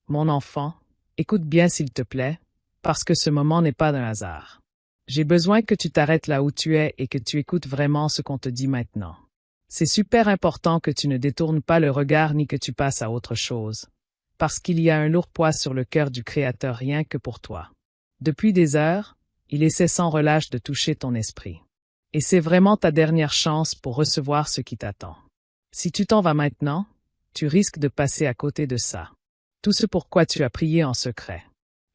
Mon enfant, écoute bien s'il te plaît, parce que ce moment n'est pas d'un hasard. J'ai besoin que tu t'arrêtes là où tu es et que tu écoutes vraiment ce qu'on te dit maintenant. C'est super important que tu ne détournes pas le regard ni que tu passes à autre chose, parce qu'il y a un lourd poids sur le cœur du Créateur rien que pour toi. Depuis des heures, il essaie sans relâche de toucher ton esprit. Et c'est vraiment ta dernière chance pour recevoir ce qui t'attend. Si tu t'en vas maintenant, tu risques de passer à côté de ça. Tout ce pourquoi tu as prié en secret.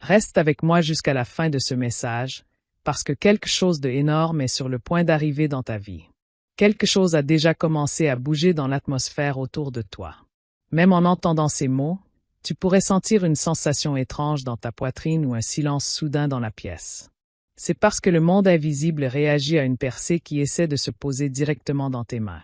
Reste avec moi jusqu'à la fin de ce message, parce que quelque chose d'énorme est sur le point d'arriver dans ta vie. Quelque chose a déjà commencé à bouger dans l'atmosphère autour de toi. Même en entendant ces mots, tu pourrais sentir une sensation étrange dans ta poitrine ou un silence soudain dans la pièce. C'est parce que le monde invisible réagit à une percée qui essaie de se poser directement dans tes mains.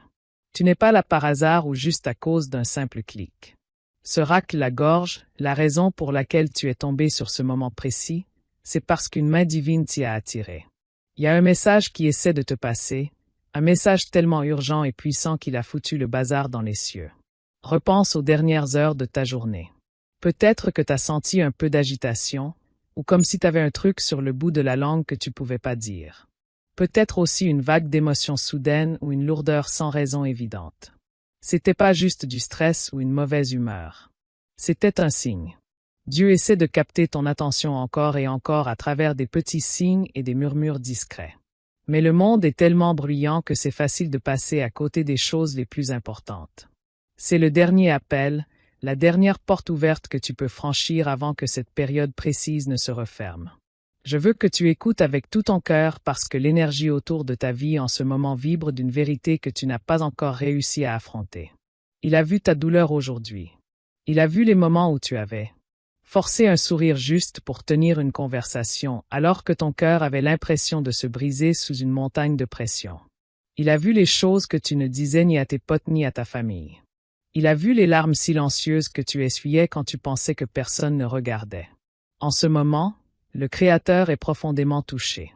Tu n'es pas là par hasard ou juste à cause d'un simple clic. Ce racle la gorge, la raison pour laquelle tu es tombé sur ce moment précis, c'est parce qu'une main divine t'y a attiré. Il y a un message qui essaie de te passer, un message tellement urgent et puissant qu'il a foutu le bazar dans les cieux. Repense aux dernières heures de ta journée. Peut-être que t'as senti un peu d'agitation, ou comme si t'avais un truc sur le bout de la langue que tu pouvais pas dire. Peut-être aussi une vague d'émotions soudaines ou une lourdeur sans raison évidente. C'était pas juste du stress ou une mauvaise humeur. C'était un signe. Dieu essaie de capter ton attention encore et encore à travers des petits signes et des murmures discrets. Mais le monde est tellement bruyant que c'est facile de passer à côté des choses les plus importantes. C'est le dernier appel, la dernière porte ouverte que tu peux franchir avant que cette période précise ne se referme. Je veux que tu écoutes avec tout ton cœur parce que l'énergie autour de ta vie en ce moment vibre d'une vérité que tu n'as pas encore réussi à affronter. Il a vu ta douleur aujourd'hui. Il a vu les moments où tu avais forcé un sourire juste pour tenir une conversation alors que ton cœur avait l'impression de se briser sous une montagne de pression. Il a vu les choses que tu ne disais ni à tes potes ni à ta famille. Il a vu les larmes silencieuses que tu essuyais quand tu pensais que personne ne regardait. En ce moment, le Créateur est profondément touché.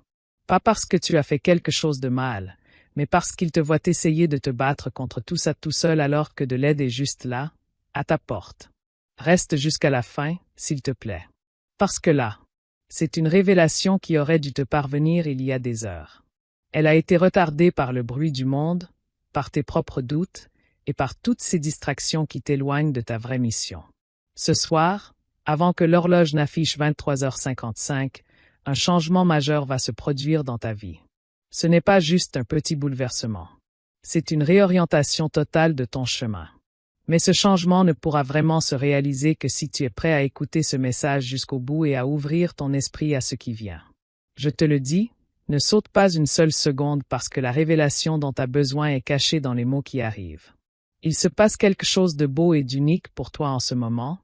Pas parce que tu as fait quelque chose de mal, mais parce qu'il te voit essayer de te battre contre tout ça tout seul alors que de l'aide est juste là, à ta porte. Reste jusqu'à la fin, s'il te plaît. Parce que là, c'est une révélation qui aurait dû te parvenir il y a des heures. Elle a été retardée par le bruit du monde, par tes propres doutes, et par toutes ces distractions qui t'éloignent de ta vraie mission. Ce soir, avant que l'horloge n'affiche 23h55, un changement majeur va se produire dans ta vie. Ce n'est pas juste un petit bouleversement. C'est une réorientation totale de ton chemin. Mais ce changement ne pourra vraiment se réaliser que si tu es prêt à écouter ce message jusqu'au bout et à ouvrir ton esprit à ce qui vient. Je te le dis, ne saute pas une seule seconde parce que la révélation dont tu as besoin est cachée dans les mots qui arrivent. Il se passe quelque chose de beau et d'unique pour toi en ce moment,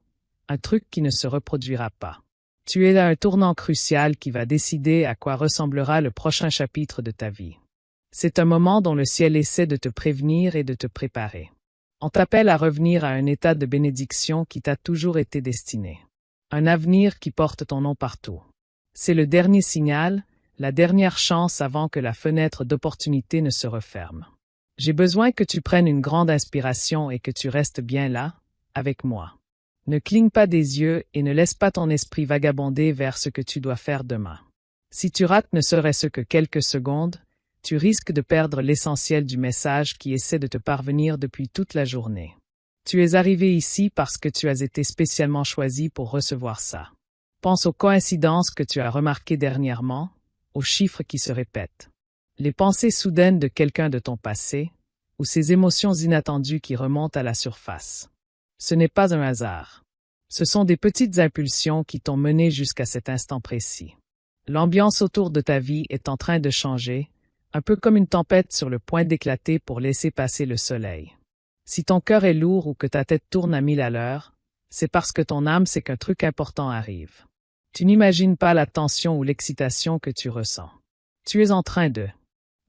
un truc qui ne se reproduira pas. Tu es à un tournant crucial qui va décider à quoi ressemblera le prochain chapitre de ta vie. C'est un moment dont le ciel essaie de te prévenir et de te préparer. On t'appelle à revenir à un état de bénédiction qui t'a toujours été destiné. Un avenir qui porte ton nom partout. C'est le dernier signal, la dernière chance avant que la fenêtre d'opportunité ne se referme. J'ai besoin que tu prennes une grande inspiration et que tu restes bien là, avec moi. Ne cligne pas des yeux et ne laisse pas ton esprit vagabonder vers ce que tu dois faire demain. Si tu rates ne serait-ce que quelques secondes, tu risques de perdre l'essentiel du message qui essaie de te parvenir depuis toute la journée. Tu es arrivé ici parce que tu as été spécialement choisi pour recevoir ça. Pense aux coïncidences que tu as remarquées dernièrement, aux chiffres qui se répètent. Les pensées soudaines de quelqu'un de ton passé, ou ces émotions inattendues qui remontent à la surface. Ce n'est pas un hasard. Ce sont des petites impulsions qui t'ont mené jusqu'à cet instant précis. L'ambiance autour de ta vie est en train de changer, un peu comme une tempête sur le point d'éclater pour laisser passer le soleil. Si ton cœur est lourd ou que ta tête tourne à 1000 à l'heure, c'est parce que ton âme sait qu'un truc important arrive. Tu n'imagines pas la tension ou l'excitation que tu ressens. Tu es en train de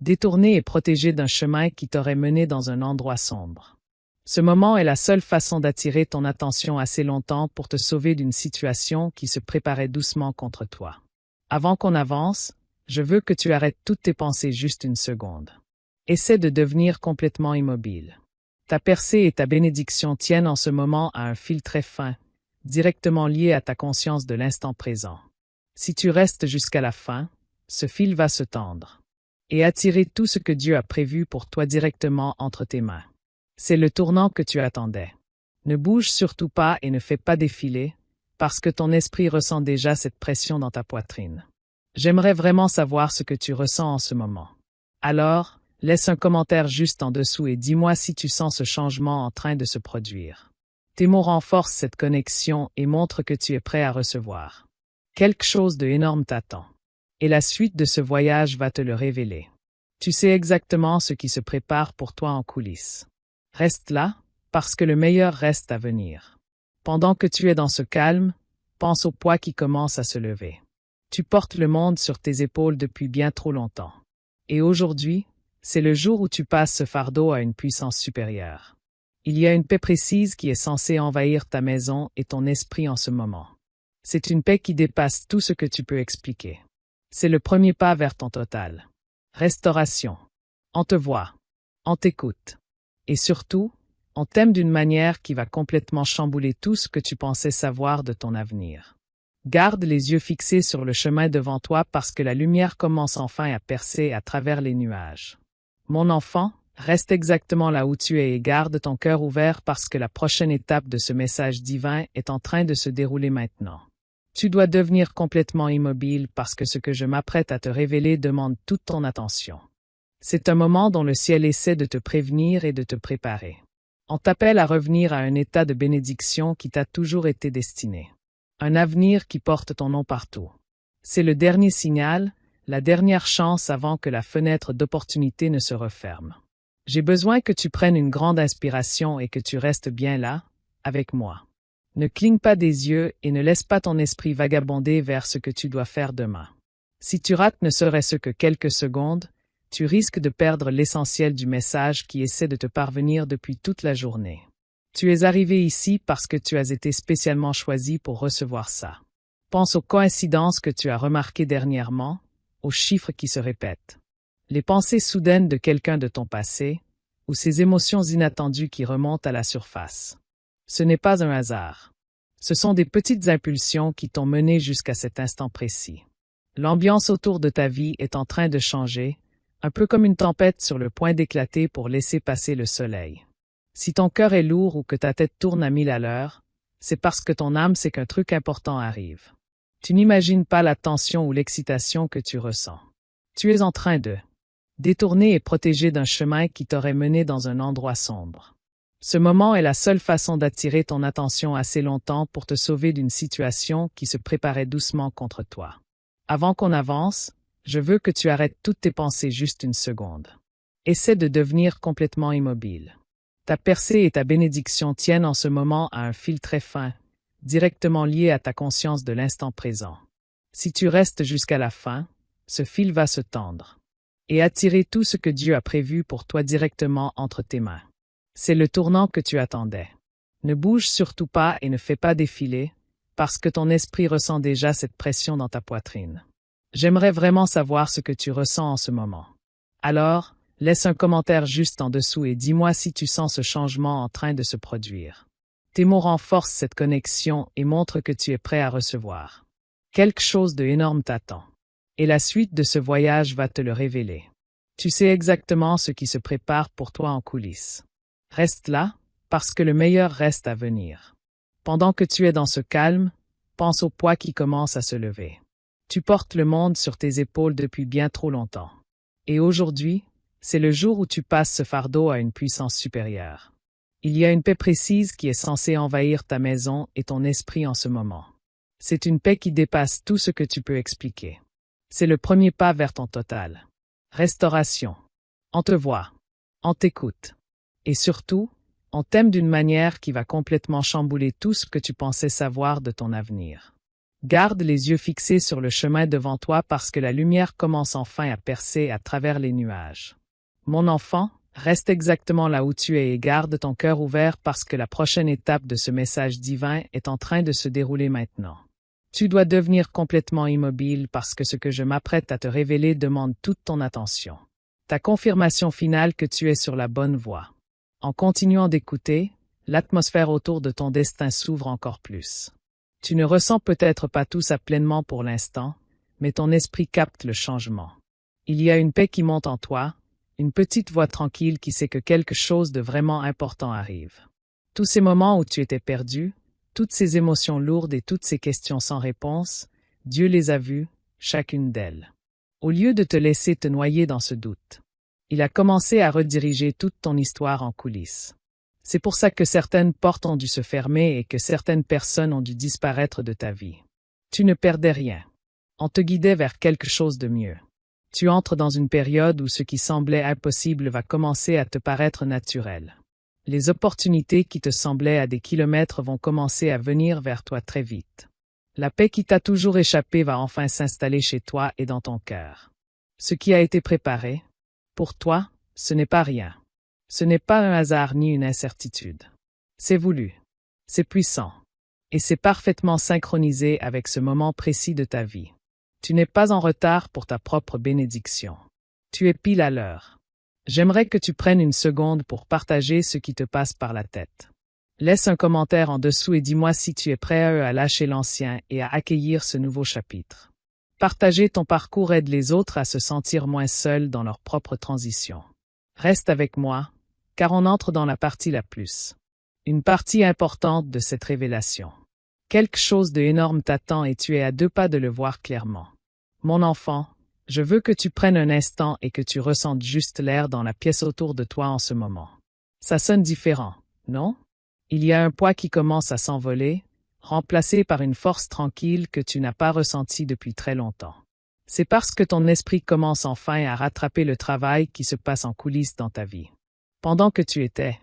détourner et protéger d'un chemin qui t'aurait mené dans un endroit sombre. Ce moment est la seule façon d'attirer ton attention assez longtemps pour te sauver d'une situation qui se préparait doucement contre toi. Avant qu'on avance, je veux que tu arrêtes toutes tes pensées juste une seconde. Essaie de devenir complètement immobile. Ta percée et ta bénédiction tiennent en ce moment à un fil très fin, directement lié à ta conscience de l'instant présent. Si tu restes jusqu'à la fin, ce fil va se tendre et attirer tout ce que Dieu a prévu pour toi directement entre tes mains. C'est le tournant que tu attendais. Ne bouge surtout pas et ne fais pas défiler, parce que ton esprit ressent déjà cette pression dans ta poitrine. J'aimerais vraiment savoir ce que tu ressens en ce moment. Alors, laisse un commentaire juste en dessous et dis-moi si tu sens ce changement en train de se produire. Tes mots renforcent cette connexion et montrent que tu es prêt à recevoir. Quelque chose d'énorme t'attend. Et la suite de ce voyage va te le révéler. Tu sais exactement ce qui se prépare pour toi en coulisses. Reste là, parce que le meilleur reste à venir. Pendant que tu es dans ce calme, pense au poids qui commence à se lever. Tu portes le monde sur tes épaules depuis bien trop longtemps. Et aujourd'hui, c'est le jour où tu passes ce fardeau à une puissance supérieure. Il y a une paix précise qui est censée envahir ta maison et ton esprit en ce moment. C'est une paix qui dépasse tout ce que tu peux expliquer. C'est le premier pas vers ton total. Restauration. On te voit. On t'écoute. Et surtout, on t'aime d'une manière qui va complètement chambouler tout ce que tu pensais savoir de ton avenir. Garde les yeux fixés sur le chemin devant toi parce que la lumière commence enfin à percer à travers les nuages. Mon enfant, reste exactement là où tu es et garde ton cœur ouvert parce que la prochaine étape de ce message divin est en train de se dérouler maintenant. Tu dois devenir complètement immobile parce que ce que je m'apprête à te révéler demande toute ton attention. C'est un moment dont le ciel essaie de te prévenir et de te préparer. On t'appelle à revenir à un état de bénédiction qui t'a toujours été destiné. Un avenir qui porte ton nom partout. C'est le dernier signal, la dernière chance avant que la fenêtre d'opportunité ne se referme. J'ai besoin que tu prennes une grande inspiration et que tu restes bien là, avec moi. Ne cligne pas des yeux et ne laisse pas ton esprit vagabonder vers ce que tu dois faire demain. Si tu rates ne serait-ce que quelques secondes, tu risques de perdre l'essentiel du message qui essaie de te parvenir depuis toute la journée. Tu es arrivé ici parce que tu as été spécialement choisi pour recevoir ça. Pense aux coïncidences que tu as remarquées dernièrement, aux chiffres qui se répètent. Les pensées soudaines de quelqu'un de ton passé, ou ces émotions inattendues qui remontent à la surface. Ce n'est pas un hasard. Ce sont des petites impulsions qui t'ont mené jusqu'à cet instant précis. L'ambiance autour de ta vie est en train de changer, un peu comme une tempête sur le point d'éclater pour laisser passer le soleil. Si ton cœur est lourd ou que ta tête tourne à 1000 à l'heure, c'est parce que ton âme sait qu'un truc important arrive. Tu n'imagines pas la tension ou l'excitation que tu ressens. Tu es en train de détourner et protéger d'un chemin qui t'aurait mené dans un endroit sombre. Ce moment est la seule façon d'attirer ton attention assez longtemps pour te sauver d'une situation qui se préparait doucement contre toi. Avant qu'on avance, je veux que tu arrêtes toutes tes pensées juste une seconde. Essaie de devenir complètement immobile. Ta percée et ta bénédiction tiennent en ce moment à un fil très fin, directement lié à ta conscience de l'instant présent. Si tu restes jusqu'à la fin, ce fil va se tendre et attirer tout ce que Dieu a prévu pour toi directement entre tes mains. C'est le tournant que tu attendais. Ne bouge surtout pas et ne fais pas défiler, parce que ton esprit ressent déjà cette pression dans ta poitrine. J'aimerais vraiment savoir ce que tu ressens en ce moment. Alors, laisse un commentaire juste en dessous et dis-moi si tu sens ce changement en train de se produire. Tes mots renforcent cette connexion et montrent que tu es prêt à recevoir. Quelque chose d'énorme t'attend. Et la suite de ce voyage va te le révéler. Tu sais exactement ce qui se prépare pour toi en coulisses. Reste là, parce que le meilleur reste à venir. Pendant que tu es dans ce calme, pense au poids qui commence à se lever. Tu portes le monde sur tes épaules depuis bien trop longtemps. Et aujourd'hui, c'est le jour où tu passes ce fardeau à une puissance supérieure. Il y a une paix précise qui est censée envahir ta maison et ton esprit en ce moment. C'est une paix qui dépasse tout ce que tu peux expliquer. C'est le premier pas vers ton total. Restauration. On te voit. On t'écoute. Et surtout, on t'aime d'une manière qui va complètement chambouler tout ce que tu pensais savoir de ton avenir. Garde les yeux fixés sur le chemin devant toi parce que la lumière commence enfin à percer à travers les nuages. Mon enfant, reste exactement là où tu es et garde ton cœur ouvert parce que la prochaine étape de ce message divin est en train de se dérouler maintenant. Tu dois devenir complètement immobile parce que ce que je m'apprête à te révéler demande toute ton attention. Ta confirmation finale que tu es sur la bonne voie. En continuant d'écouter, l'atmosphère autour de ton destin s'ouvre encore plus. Tu ne ressens peut-être pas tout ça pleinement pour l'instant, mais ton esprit capte le changement. Il y a une paix qui monte en toi, une petite voix tranquille qui sait que quelque chose de vraiment important arrive. Tous ces moments où tu étais perdu, toutes ces émotions lourdes et toutes ces questions sans réponse, Dieu les a vues, chacune d'elles. Au lieu de te laisser te noyer dans ce doute, il a commencé à rediriger toute ton histoire en coulisses. C'est pour ça que certaines portes ont dû se fermer et que certaines personnes ont dû disparaître de ta vie. Tu ne perdais rien. On te guidait vers quelque chose de mieux. Tu entres dans une période où ce qui semblait impossible va commencer à te paraître naturel. Les opportunités qui te semblaient à des kilomètres vont commencer à venir vers toi très vite. La paix qui t'a toujours échappé va enfin s'installer chez toi et dans ton cœur. Ce qui a été préparé, pour toi, ce n'est pas rien. Ce n'est pas un hasard ni une incertitude. C'est voulu. C'est puissant. Et c'est parfaitement synchronisé avec ce moment précis de ta vie. Tu n'es pas en retard pour ta propre bénédiction. Tu es pile à l'heure. J'aimerais que tu prennes une seconde pour partager ce qui te passe par la tête. Laisse un commentaire en dessous et dis-moi si tu es prêt à lâcher l'ancien et à accueillir ce nouveau chapitre. Partager ton parcours aide les autres à se sentir moins seuls dans leur propre transition. Reste avec moi, car on entre dans la partie la plus. Une partie importante de cette révélation. Quelque chose d'énorme t'attend et tu es à 2 pas de le voir clairement. Mon enfant, je veux que tu prennes un instant et que tu ressentes juste l'air dans la pièce autour de toi en ce moment. Ça sonne différent, non? Il y a un poids qui commence à s'envoler, remplacé par une force tranquille que tu n'as pas ressentie depuis très longtemps. C'est parce que ton esprit commence enfin à rattraper le travail qui se passe en coulisses dans ta vie. Pendant que tu étais,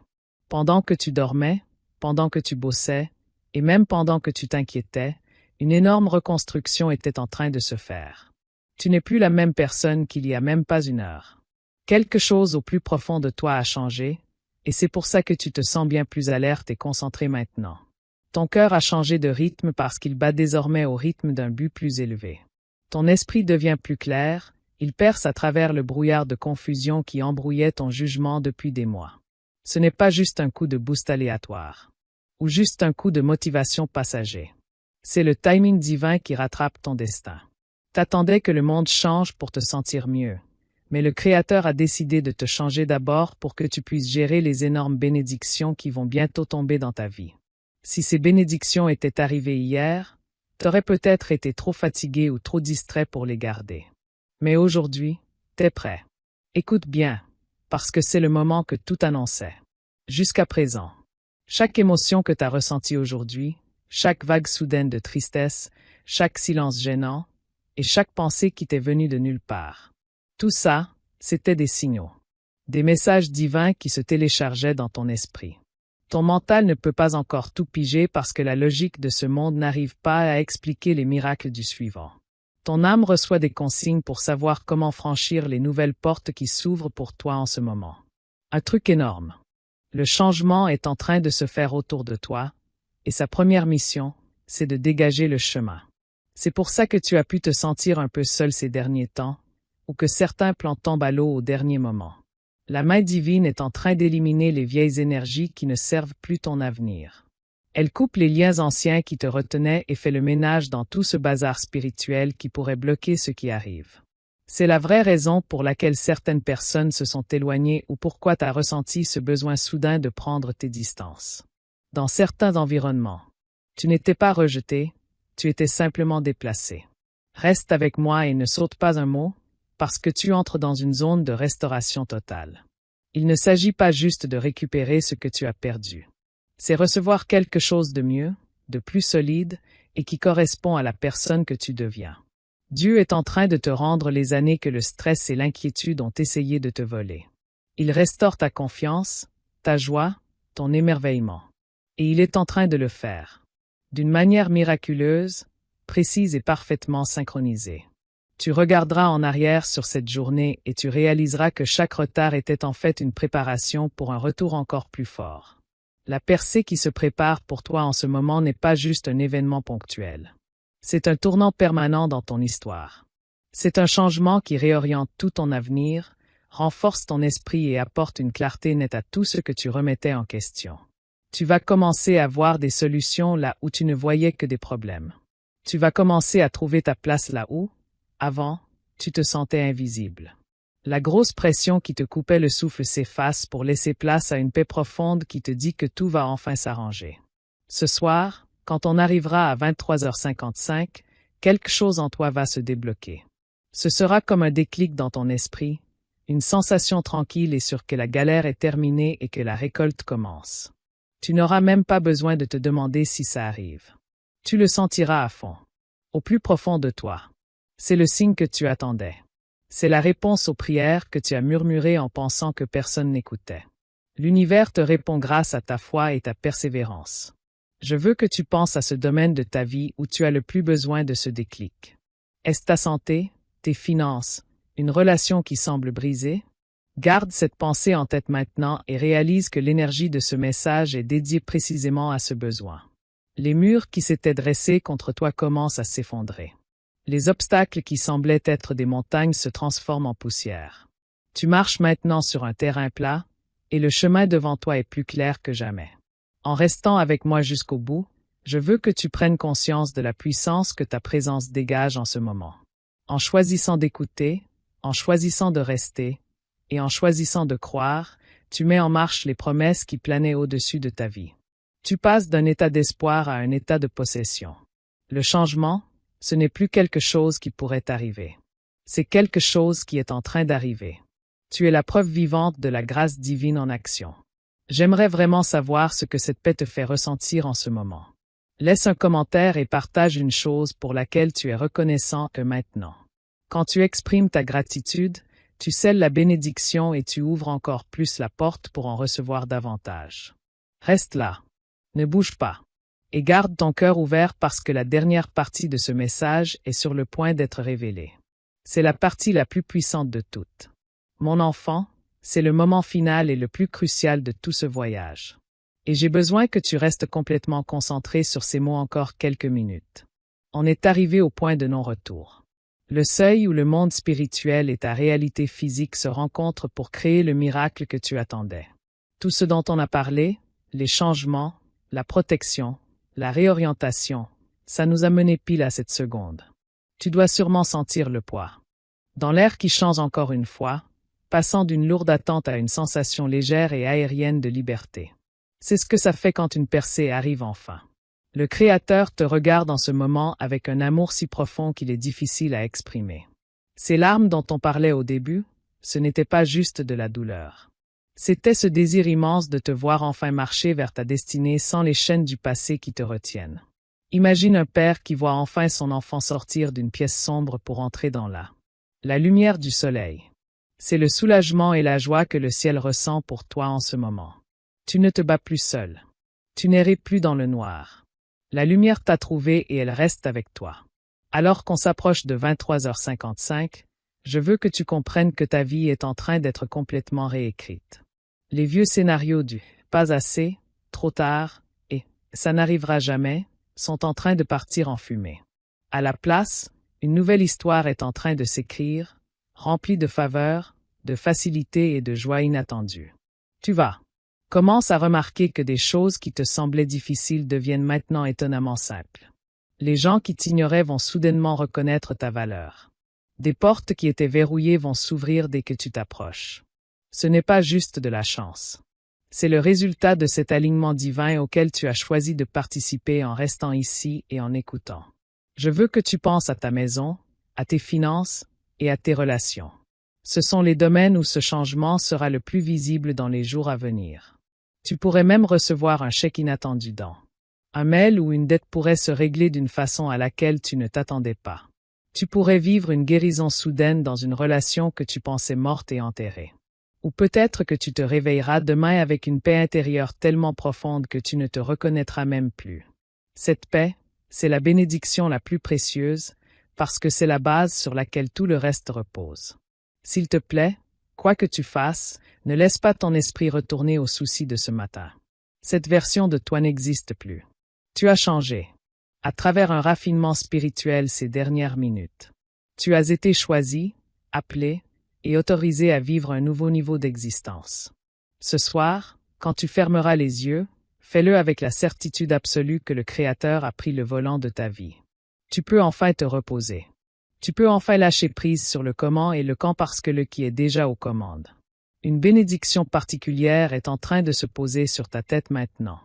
pendant que tu dormais, pendant que tu bossais, et même pendant que tu t'inquiétais, une énorme reconstruction était en train de se faire. Tu n'es plus la même personne qu'il y a même pas une heure. Quelque chose au plus profond de toi a changé, et c'est pour ça que tu te sens bien plus alerte et concentré maintenant. Ton cœur a changé de rythme parce qu'il bat désormais au rythme d'un but plus élevé. Ton esprit devient plus clair, il perce à travers le brouillard de confusion qui embrouillait ton jugement depuis des mois. Ce n'est pas juste un coup de boost aléatoire, ou juste un coup de motivation passager. C'est le timing divin qui rattrape ton destin. T'attendais que le monde change pour te sentir mieux, mais le Créateur a décidé de te changer d'abord pour que tu puisses gérer les énormes bénédictions qui vont bientôt tomber dans ta vie. Si ces bénédictions étaient arrivées hier, t'aurais peut-être été trop fatigué ou trop distrait pour les garder. Mais aujourd'hui, t'es prêt. Écoute bien, parce que c'est le moment que tout annonçait. Jusqu'à présent, chaque émotion que t'as ressentie aujourd'hui, chaque vague soudaine de tristesse, chaque silence gênant, et chaque pensée qui t'est venue de nulle part. Tout ça, c'était des signaux. Des messages divins qui se téléchargeaient dans ton esprit. Ton mental ne peut pas encore tout piger parce que la logique de ce monde n'arrive pas à expliquer les miracles du suivant. Ton âme reçoit des consignes pour savoir comment franchir les nouvelles portes qui s'ouvrent pour toi en ce moment. Un truc énorme. Le changement est en train de se faire autour de toi, et sa première mission, c'est de dégager le chemin. C'est pour ça que tu as pu te sentir un peu seul ces derniers temps, ou que certains plans tombent à l'eau au dernier moment. La main divine est en train d'éliminer les vieilles énergies qui ne servent plus ton avenir. Elle coupe les liens anciens qui te retenaient et fait le ménage dans tout ce bazar spirituel qui pourrait bloquer ce qui arrive. C'est la vraie raison pour laquelle certaines personnes se sont éloignées ou pourquoi tu as ressenti ce besoin soudain de prendre tes distances. Dans certains environnements, tu n'étais pas rejeté, tu étais simplement déplacé. Reste avec moi et ne saute pas un mot, parce que tu entres dans une zone de restauration totale. Il ne s'agit pas juste de récupérer ce que tu as perdu. C'est recevoir quelque chose de mieux, de plus solide, et qui correspond à la personne que tu deviens. Dieu est en train de te rendre les années que le stress et l'inquiétude ont essayé de te voler. Il restaure ta confiance, ta joie, ton émerveillement. Et il est en train de le faire. D'une manière miraculeuse, précise et parfaitement synchronisée. Tu regarderas en arrière sur cette journée et tu réaliseras que chaque retard était en fait une préparation pour un retour encore plus fort. La percée qui se prépare pour toi en ce moment n'est pas juste un événement ponctuel. C'est un tournant permanent dans ton histoire. C'est un changement qui réoriente tout ton avenir, renforce ton esprit et apporte une clarté nette à tout ce que tu remettais en question. Tu vas commencer à voir des solutions là où tu ne voyais que des problèmes. Tu vas commencer à trouver ta place là où, avant, tu te sentais invisible. La grosse pression qui te coupait le souffle s'efface pour laisser place à une paix profonde qui te dit que tout va enfin s'arranger. Ce soir, quand on arrivera à 23h55, quelque chose en toi va se débloquer. Ce sera comme un déclic dans ton esprit, une sensation tranquille et sûre que la galère est terminée et que la récolte commence. Tu n'auras même pas besoin de te demander si ça arrive. Tu le sentiras à fond, au plus profond de toi. C'est le signe que tu attendais. C'est la réponse aux prières que tu as murmurées en pensant que personne n'écoutait. L'univers te répond grâce à ta foi et ta persévérance. Je veux que tu penses à ce domaine de ta vie où tu as le plus besoin de ce déclic. Est-ce ta santé, tes finances, une relation qui semble brisée? Garde cette pensée en tête maintenant et réalise que l'énergie de ce message est dédiée précisément à ce besoin. Les murs qui s'étaient dressés contre toi commencent à s'effondrer. Les obstacles qui semblaient être des montagnes se transforment en poussière. Tu marches maintenant sur un terrain plat, et le chemin devant toi est plus clair que jamais. En restant avec moi jusqu'au bout, je veux que tu prennes conscience de la puissance que ta présence dégage en ce moment. En choisissant d'écouter, en choisissant de rester, et en choisissant de croire, tu mets en marche les promesses qui planaient au-dessus de ta vie. Tu passes d'un état d'espoir à un état de possession. Le changement, ce n'est plus quelque chose qui pourrait arriver. C'est quelque chose qui est en train d'arriver. Tu es la preuve vivante de la grâce divine en action. J'aimerais vraiment savoir ce que cette paix te fait ressentir en ce moment. Laisse un commentaire et partage une chose pour laquelle tu es reconnaissant maintenant. Quand tu exprimes ta gratitude, tu scelles la bénédiction et tu ouvres encore plus la porte pour en recevoir davantage. Reste là. Ne bouge pas. Et garde ton cœur ouvert parce que la dernière partie de ce message est sur le point d'être révélée. C'est la partie la plus puissante de toutes. Mon enfant, c'est le moment final et le plus crucial de tout ce voyage. Et j'ai besoin que tu restes complètement concentré sur ces mots encore quelques minutes. On est arrivé au point de non-retour. Le seuil où le monde spirituel et ta réalité physique se rencontrent pour créer le miracle que tu attendais. Tout ce dont on a parlé, les changements, la protection, la réorientation, ça nous a mené pile à cette seconde. Tu dois sûrement sentir le poids. Dans l'air qui change encore une fois, passant d'une lourde attente à une sensation légère et aérienne de liberté. C'est ce que ça fait quand une percée arrive enfin. Le Créateur te regarde en ce moment avec un amour si profond qu'il est difficile à exprimer. Ces larmes dont on parlait au début, ce n'était pas juste de la douleur. C'était ce désir immense de te voir enfin marcher vers ta destinée sans les chaînes du passé qui te retiennent. Imagine un père qui voit enfin son enfant sortir d'une pièce sombre pour entrer dans la lumière du soleil. C'est le soulagement et la joie que le ciel ressent pour toi en ce moment. Tu ne te bats plus seul. Tu n'errais plus dans le noir. La lumière t'a trouvé et elle reste avec toi. Alors qu'on s'approche de 23h55, je veux que tu comprennes que ta vie est en train d'être complètement réécrite. Les vieux scénarios du « pas assez »,« trop tard » et « ça n'arrivera jamais » sont en train de partir en fumée. À la place, une nouvelle histoire est en train de s'écrire, remplie de faveurs, de facilité et de joie inattendue. Commence à remarquer que des choses qui te semblaient difficiles deviennent maintenant étonnamment simples. Les gens qui t'ignoraient vont soudainement reconnaître ta valeur. Des portes qui étaient verrouillées vont s'ouvrir dès que tu t'approches. Ce n'est pas juste de la chance. C'est le résultat de cet alignement divin auquel tu as choisi de participer en restant ici et en écoutant. Je veux que tu penses à ta maison, à tes finances et à tes relations. Ce sont les domaines où ce changement sera le plus visible dans les jours à venir. Tu pourrais même recevoir un chèque inattendu dans un mail ou une dette pourrait se régler d'une façon à laquelle tu ne t'attendais pas. Tu pourrais vivre une guérison soudaine dans une relation que tu pensais morte et enterrée. Ou peut-être que tu te réveilleras demain avec une paix intérieure tellement profonde que tu ne te reconnaîtras même plus. Cette paix, c'est la bénédiction la plus précieuse, parce que c'est la base sur laquelle tout le reste repose. S'il te plaît, quoi que tu fasses, ne laisse pas ton esprit retourner aux soucis de ce matin. Cette version de toi n'existe plus. Tu as changé. À travers un raffinement spirituel ces dernières minutes. Tu as été choisi, appelé, et autorisé à vivre un nouveau niveau d'existence. Ce soir, quand tu fermeras les yeux, Fais-le avec la certitude absolue que le Créateur a pris le volant de ta vie. Tu peux enfin te reposer. Tu peux enfin lâcher prise sur le comment et le quand parce que le qui est déjà aux commandes. Une bénédiction particulière est en train de se poser sur ta tête maintenant.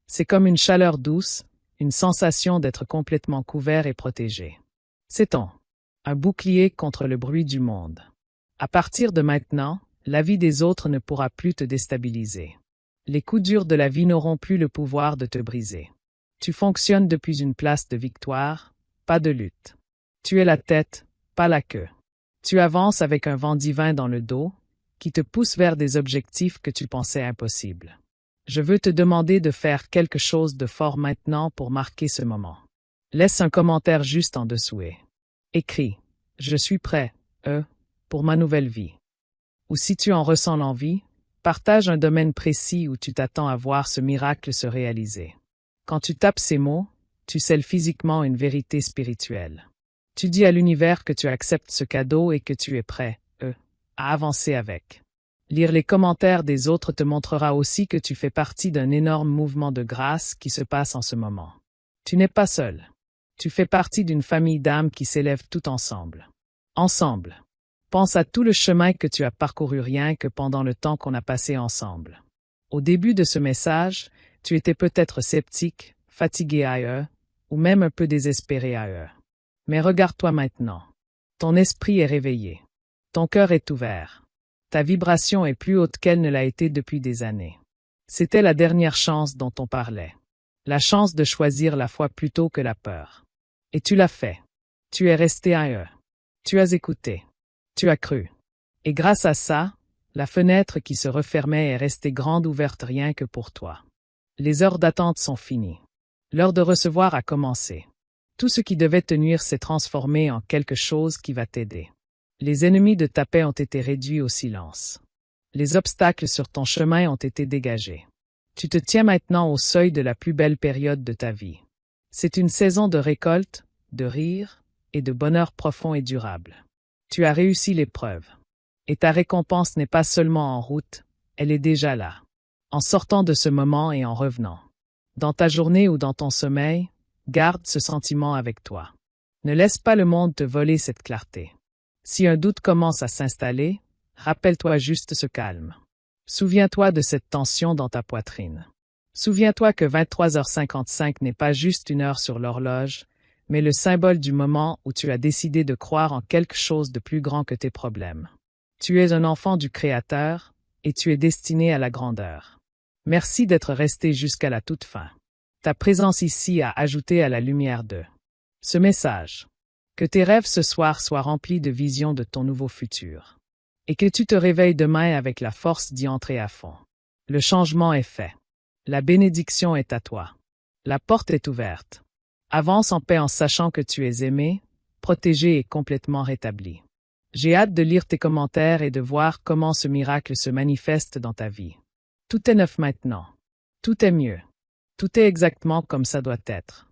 C'est comme une chaleur douce, une sensation d'être complètement couvert et protégé. C'est un bouclier contre le bruit du monde. À partir de maintenant, la vie des autres ne pourra plus te déstabiliser. Les coups durs de la vie n'auront plus le pouvoir de te briser. Tu fonctionnes depuis une place de victoire, pas de lutte. Tu es la tête, pas la queue. Tu avances avec un vent divin dans le dos, qui te pousse vers des objectifs que tu pensais impossibles. Je veux te demander de faire quelque chose de fort maintenant pour marquer ce moment. Laisse un commentaire juste en dessous et écris « Je suis prêt, pour ma nouvelle vie ». Ou si tu en ressens l'envie, partage un domaine précis où tu t'attends à voir ce miracle se réaliser. Quand tu tapes ces mots, tu scelles physiquement une vérité spirituelle. Tu dis à l'univers que tu acceptes ce cadeau et que tu es prêt, à avancer avec. Lire les commentaires des autres te montrera aussi que tu fais partie d'un énorme mouvement de grâce qui se passe en ce moment. Tu n'es pas seul. Tu fais partie d'une famille d'âmes qui s'élèvent tout ensemble. Ensemble. Pense à tout le chemin que tu as parcouru rien que pendant le temps qu'on a passé ensemble. Au début de ce message, tu étais peut-être sceptique, fatigué ou même un peu désespéré Mais regarde-toi maintenant. Ton esprit est réveillé. Ton cœur est ouvert. Ta vibration est plus haute qu'elle ne l'a été depuis des années. C'était la dernière chance dont on parlait. La chance de choisir la foi plutôt que la peur. Et tu l'as fait. Tu es resté Tu as écouté. Tu as cru. Et grâce à ça, la fenêtre qui se refermait est restée grande ouverte rien que pour toi. Les heures d'attente sont finies. L'heure de recevoir a commencé. Tout ce qui devait te nuire s'est transformé en quelque chose qui va t'aider. Les ennemis de ta paix ont été réduits au silence. Les obstacles sur ton chemin ont été dégagés. Tu te tiens maintenant au seuil de la plus belle période de ta vie. C'est une saison de récolte, de rire et de bonheur profond et durable. Tu as réussi l'épreuve. Et ta récompense n'est pas seulement en route, elle est déjà là. En sortant de ce moment et en revenant. Dans ta journée ou dans ton sommeil, garde ce sentiment avec toi. Ne laisse pas le monde te voler cette clarté. Si un doute commence à s'installer, rappelle-toi juste ce calme. Souviens-toi de cette tension dans ta poitrine. Souviens-toi que 23h55 n'est pas juste une heure sur l'horloge, mais le symbole du moment où tu as décidé de croire en quelque chose de plus grand que tes problèmes. Tu es un enfant du Créateur, et tu es destiné à la grandeur. Merci d'être resté jusqu'à la toute fin. Ta présence ici a ajouté à la lumière de ce message. Que tes rêves ce soir soient remplis de visions de ton nouveau futur. Et que tu te réveilles demain avec la force d'y entrer à fond. Le changement est fait. La bénédiction est à toi. La porte est ouverte. Avance en paix en sachant que tu es aimé, protégé et complètement rétabli. J'ai hâte de lire tes commentaires et de voir comment ce miracle se manifeste dans ta vie. Tout est neuf maintenant. Tout est mieux. Tout est exactement comme ça doit être.